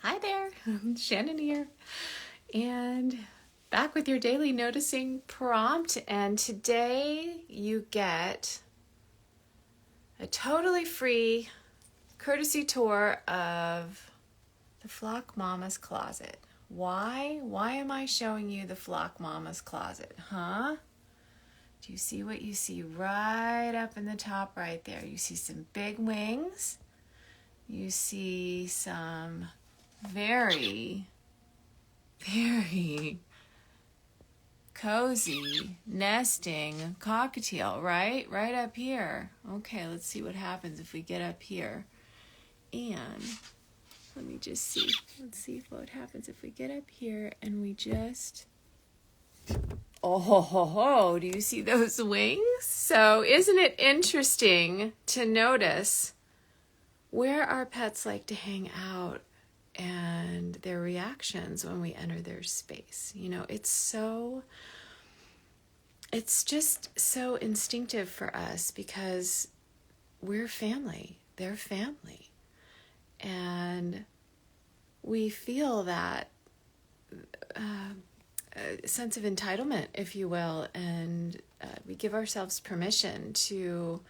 Hi there, Shannon here, and back with your daily noticing prompt. And today you get a totally free courtesy tour of the Flock Mama's closet. Why? Why am I showing you the Flock Mama's closet? Huh? Do you see what you see right up in the top right there? You see some big wings. You see some very cozy nesting cockatiel right up here. Okay, let's see what happens if we get up here. And let me just see. Let's see what happens if we get up here and we just... Oh ho ho ho, do you see those wings? So isn't it interesting to notice where our pets like to hang out and their reactions when we enter their space? You know, it's just so instinctive for us because we're family, they're family. And we feel that sense of entitlement, if you will, and we give ourselves permission to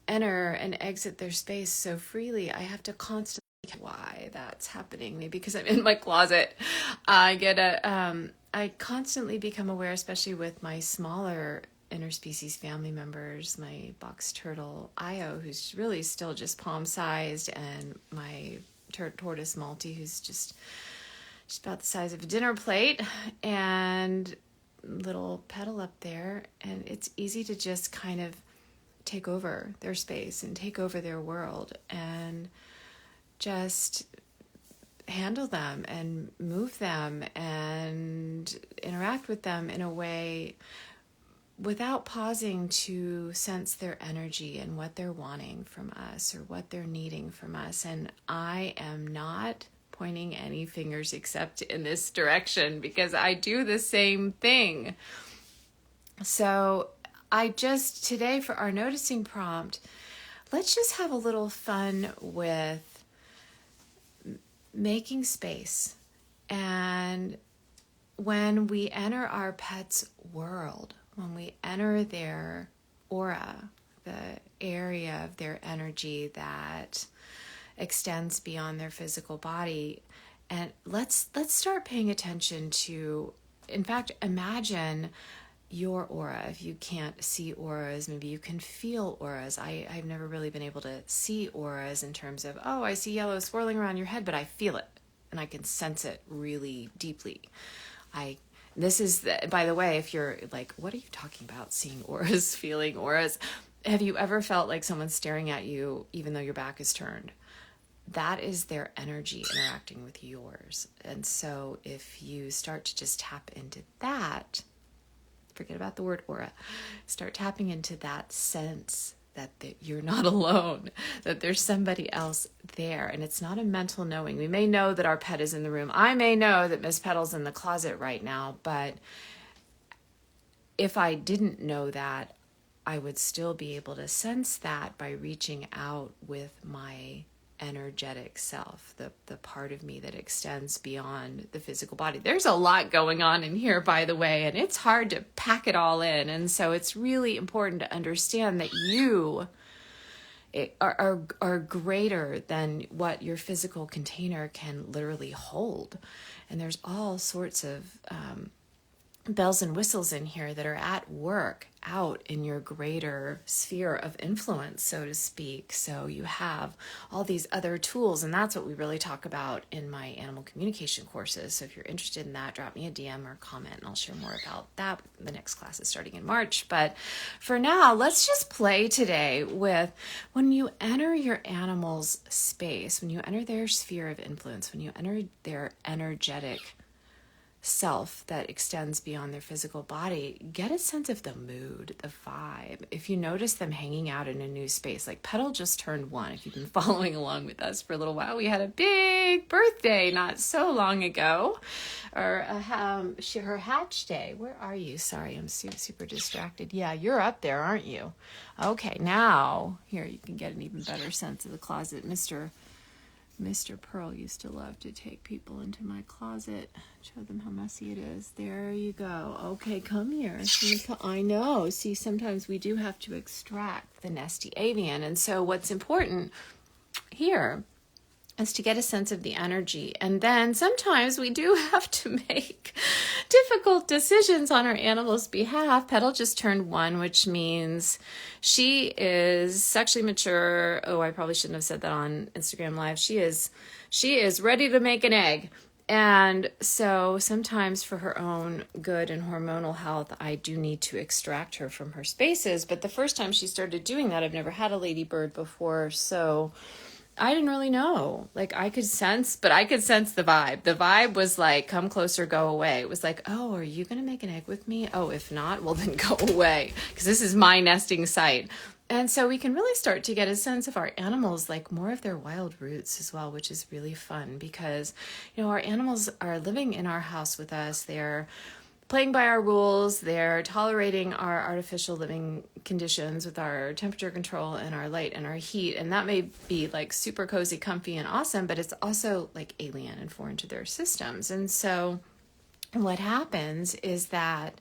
enter and exit their space so freely. I have to constantly why that's happening. Maybe because I'm in my closet. I constantly become aware, especially with my smaller interspecies family members, my box turtle Io, who's really still just palm sized, and my tortoise Malty, who's just about the size of a dinner plate, and little Petal up there. And it's easy to just kind of take over their space and take over their world and just handle them and move them and interact with them in a way without pausing to sense their energy and what they're wanting from us or what they're needing from us. And I am not pointing any fingers except in this direction because I do the same thing. So today for our noticing prompt, let's just have a little fun with making space. And when we enter our pet's world, when we enter their aura, the area of their energy that extends beyond their physical body, and let's start paying attention to, in fact, imagine your aura. If you can't see auras, maybe you can feel auras. I've never really been able to see auras in terms of, oh, I see yellow swirling around your head, but I feel it and I can sense it really deeply. By the way, if you're like, what are you talking about? Seeing auras, feeling auras. Have you ever felt like someone's staring at you even though your back is turned? That is their energy interacting with yours. And so if you start to just tap into that, forget about the word aura, start tapping into that sense that you're not alone, that there's somebody else there. And it's not a mental knowing. We may know that our pet is in the room. I may know that Miss Petal's in the closet right now, but if I didn't know that, I would still be able to sense that by reaching out with my energetic self, the part of me that extends beyond the physical body. There's a lot going on in here, by the way, and it's hard to pack it all in. And so it's really important to understand that you are greater than what your physical container can literally hold. And there's all sorts of bells and whistles in here that are at work out in your greater sphere of influence, so to speak. So you have all these other tools, and that's what we really talk about in my animal communication courses. So if you're interested in that, drop me a DM or comment and I'll share more about that. The next class is starting in March. But for now, let's just play today with when you enter your animal's space, when you enter their sphere of influence, when you enter their energetic self that extends beyond their physical body, get a sense of the mood, the vibe. If you notice them hanging out in a new space, like Petal just turned 1. If you've been following along with us for a little while, we had a big birthday not so long ago, or her hatch day. Where are you? Sorry, I'm super distracted. Yeah, you're up there, aren't you? Okay, now here you can get an even better sense of the closet. Mr. Mr. Pearl used to love to take people into my closet, show them how messy it is. There you go. Okay, come here. I know. See, sometimes we do have to extract the nesty avian. And so what's important here is to get a sense of the energy. And then sometimes we do have to make difficult decisions on our animal's behalf. Petal just turned 1, which means she is sexually mature. Oh, I probably shouldn't have said that on Instagram Live. She is ready to make an egg. And so sometimes for her own good and hormonal health, I do need to extract her from her spaces. But the first time she started doing that, I've never had a ladybird before, so I didn't really know. Like, I could sense the vibe. The vibe was like, come closer, go away. It was like, oh, are you going to make an egg with me? Oh, if not, well, then go away, because this is my nesting site. And so we can really start to get a sense of our animals, like more of their wild roots as well, which is really fun because, our animals are living in our house with us. They're playing by our rules. They're tolerating our artificial living conditions with our temperature control and our light and our heat. And that may be like super cozy, comfy, and awesome, but it's also like alien and foreign to their systems. And so what happens is that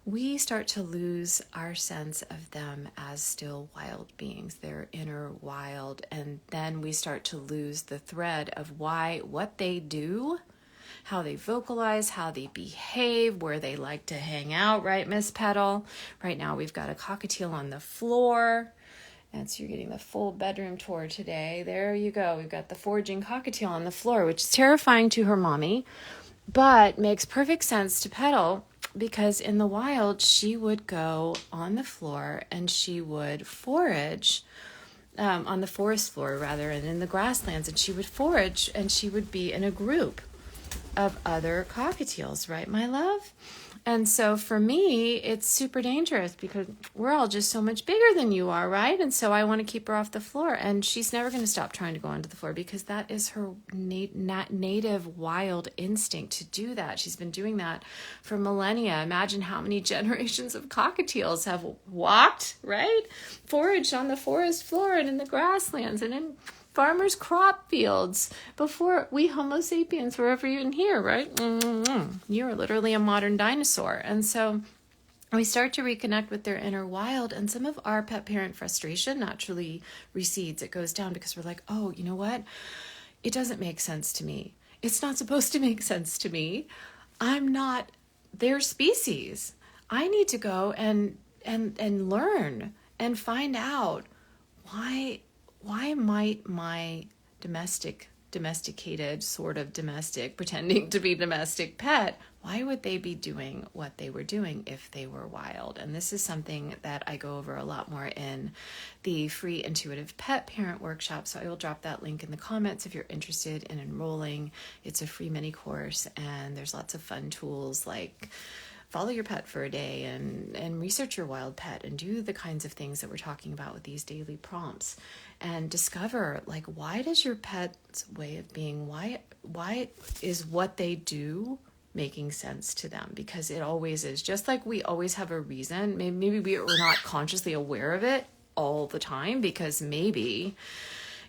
we start to lose our sense of them as still wild beings, their inner wild. And then we start to lose the thread of what they do, how they vocalize, how they behave, where they like to hang out, right, Miss Petal? Right now we've got a cockatiel on the floor. And so you're getting the full bedroom tour today. There you go. We've got the foraging cockatiel on the floor, which is terrifying to her mommy, but makes perfect sense to Petal because in the wild, she would go on the floor and she would forage on the forest floor rather, and in the grasslands, and she would forage and she would be in a group of other cockatiels, right, my love? And so for me, it's super dangerous because we're all just so much bigger than you are, right? And so I want to keep her off the floor. And she's never going to stop trying to go onto the floor because that is her native wild instinct to do that. She's been doing that for millennia. Imagine how many generations of cockatiels have walked, right? Foraged on the forest floor and in the grasslands and in farmers' crop fields before we Homo sapiens were ever even here, right? You're literally a modern dinosaur. And so we start to reconnect with their inner wild, and some of our pet parent frustration naturally recedes. It goes down because we're like, oh, you know what? It doesn't make sense to me. It's not supposed to make sense to me. I'm not their species. I need to go and learn and find out why might my domesticated, sort of domestic, pretending to be domestic pet, why would they be doing what they were doing if they were wild? And this is something that I go over a lot more in the free intuitive pet parent workshop. So I will drop that link in the comments if you're interested in enrolling. It's a free mini course and there's lots of fun tools like follow your pet for a day and research your wild pet and do the kinds of things that we're talking about with these daily prompts and discover, like, why does your pet's way of being, why is what they do making sense to them? Because it always is. Just like we always have a reason. Maybe we're not consciously aware of it all the time because maybe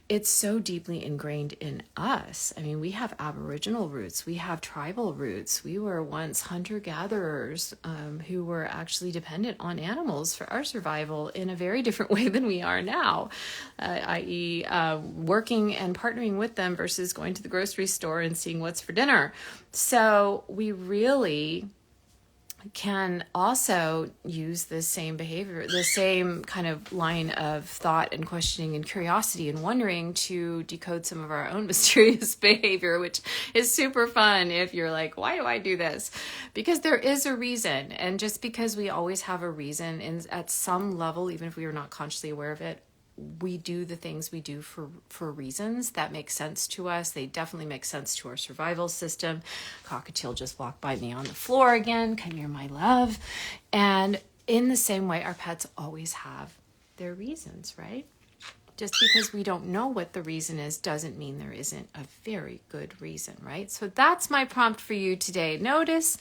it's so deeply ingrained in us. I mean, we have Aboriginal roots, we have tribal roots. We were once hunter-gatherers who were actually dependent on animals for our survival in a very different way than we are now, i.e. Working and partnering with them versus going to the grocery store and seeing what's for dinner. So we really can also use the same behavior, the same kind of line of thought and questioning and curiosity and wondering to decode some of our own mysterious behavior, which is super fun if you're like, why do I do this? Because there is a reason. And just because we always have a reason at some level, even if we are not consciously aware of it, we do the things we do for reasons that make sense to us. They definitely make sense to our survival system. Cockatiel just walked by me on the floor again. Come here, my love. And in the same way, our pets always have their reasons, right? Just because we don't know what the reason is doesn't mean there isn't a very good reason, right? So that's my prompt for you today. Notice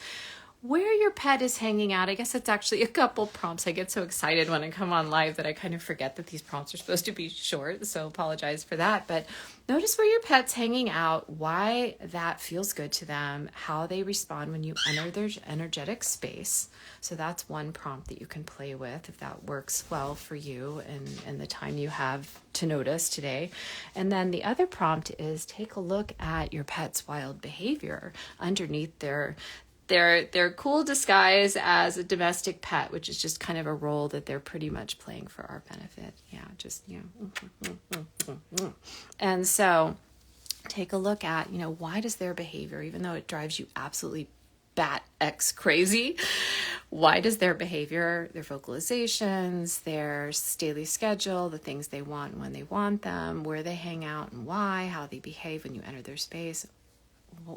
where your pet is hanging out. I guess it's actually a couple prompts. I get so excited when I come on live that I kind of forget that these prompts are supposed to be short, so apologize for that. But notice where your pet's hanging out, why that feels good to them, how they respond when you enter their energetic space. So that's one prompt that you can play with if that works well for you and the time you have to notice today. And then the other prompt is take a look at your pet's wild behavior underneath their cool disguise as a domestic pet, which is just kind of a role that they're pretty much playing for our benefit. Yeah, just, And so take a look at, why does their behavior, even though it drives you absolutely bat X crazy, why does their behavior, their vocalizations, their daily schedule, the things they want and when they want them, where they hang out and why, how they behave when you enter their space,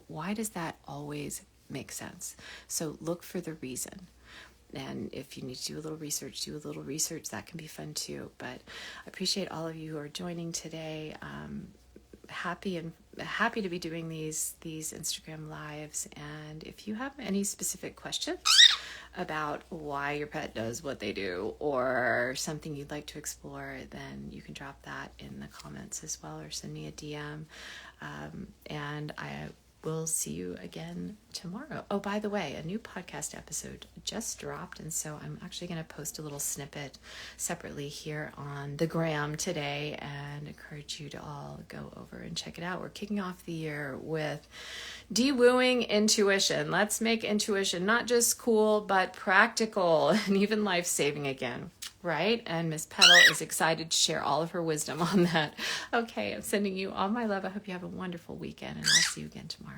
why does that always make sense? So look for the reason. And if you need to do a little research, That can be fun too. But I appreciate all of you who are joining today. Happy to be doing these Instagram lives. And if you have any specific questions about why your pet does what they do or something you'd like to explore, then you can drop that in the comments as well or send me a DM. And I will see you again tomorrow. Oh, by the way, a new podcast episode just dropped, and so I'm actually going to post a little snippet separately here on the gram today and encourage you to all go over and check it out. We're kicking off the year with de-wooing intuition. Let's make intuition not just cool, but practical and even life-saving again. Right? And Miss Petal is excited to share all of her wisdom on that. Okay, I'm sending you all my love. I hope you have a wonderful weekend, and I'll see you again tomorrow.